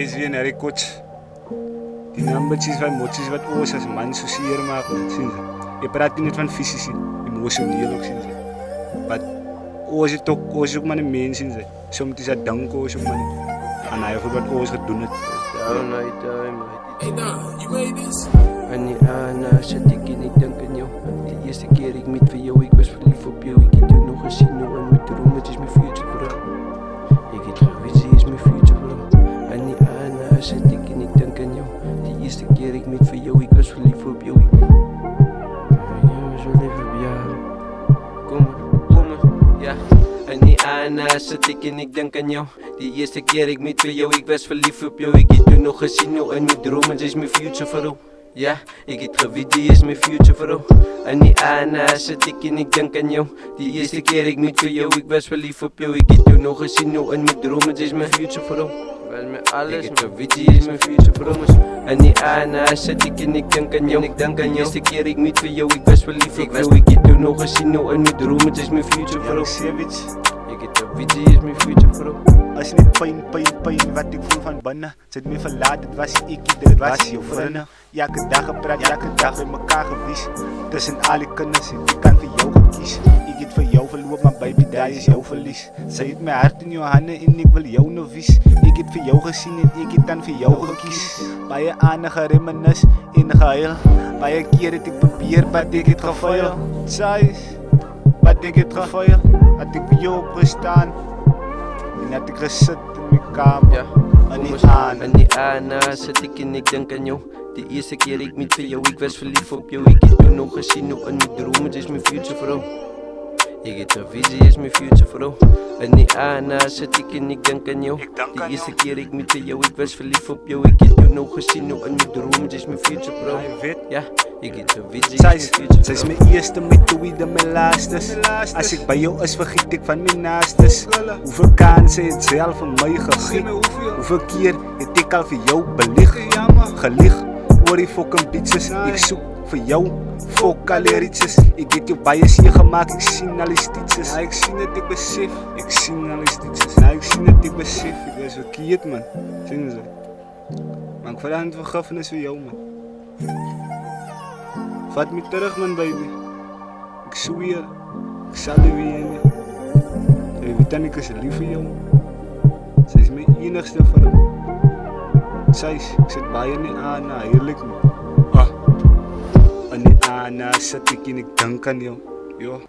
is weer Harry Koch. Die numbertjies van motjies wat oos as man so seer maak, man, sien jy. Jy praat nie net van fisies, emosioneel ook, sien jy. Wat oos het ook maar 'n mens, sien jy. Soms is dat dank oos ook man. En hy het wat oos gedoen het. Down, mate. Hey, nah, you made this? Annie, shit, ik niet denk aan jou. De eerste keer ik met voor jou, ik was verliefd op jou. Ik heb jou nog gezien, nou en met de room, het is mijn future vrouw. Ik heb gewissen, is mijn future vrouw. Annie, shit, ik niet denk aan jou. De eerste keer ik met voor jou, ik was verliefd op jou. Ik was verliefd op jou. Kom maar, ja. Annie, shit, ik denk aan jou. De eerste keer ik met voor jou, ik was verliefd op jou. Ik heb jou nog gezien, nou en met de room, het is mijn future vrouw. Ja, ik heb geweten, die is mijn future vrouw. Annie, zit ik en ik denk aan jou. Die eerste keer ik met voor jou, ik was verliefd op jou. Ik heb jou nog gezien, nou en mijn dromen, het is mijn future vrouw. Wel met alles, ik heb geweten, die is mijn future vrouw. Annie, zit ik en ik denk aan jou. Die eerste keer ik met voor jou, ik was verliefd op jou. Ik heb jou nog gezien, nou en mijn dromen, het is mijn future vrouw. Ik heb geweten, die is mijn future vrouw. As net pyn wat ek voel van binne. Sy het my verlaat, dit was ek, dit was jou vriende. Elke dag gepraat, elke dag by mekaar gewys. Tussen al die kinders, ek kan vir jou gekies. Ek het vir jou verloop, maar baby, daar is jou verlies. Sy het my hart in jou hande en ek wil jou nou wies. Ek het vir jou gesien en ek het dan vir jou gekies. Baie aanige reminis en gehuil. Baie keer het ek probeer, wat ek het gevuil. Sy, wat ek het gevuil, had ek vir jou opgestaan. En had ik gesit in mijn kamer, Ja, Annie, zit ik en ik denk aan jou. De eerste keer ik met voor jou, ik was verliefd op jou. Ik heb jou nog gezien, nou en mijn dromen, het is mijn future vrouw. Ik heb een visie, is mijn future vrouw. Annie, zit ik en ik denk aan jou. De eerste keer ik met voor jou, ik was verliefd op jou. Ik heb jou nog gezien, nou en mijn dromen, het is mijn future vrouw. Ja, ik heb een visie, is mijn future vrouw. Sy is my eerste, my tweede, my laastes. As ek by jou is, vergiet ek van my naastes. Hoeveel kanse het sy al vir my gegee? Hoeveel keer het ek al vir jou belieg? Gelieg oor die fucking bitches. Ek soek vir jou, fuck al die riches. Ek het jou baie seer gemaak, ek sien al die stitches. Ek sien het, ek besef, ek sien al die stitches. Ek sien het, ek besef, ek is verkeerd man. Sien sy. Maar ek verand vergifnis vir jou man. Vat my terug man baby. Ek zweer, ek sal nie weer nie. Jy weet dan ek is lief vir jou. Sy is my enigste vrou. Sy is, ek sit baie nie aan, heerlik man. In die Annie sit ek en ek dink aan jou. Jo.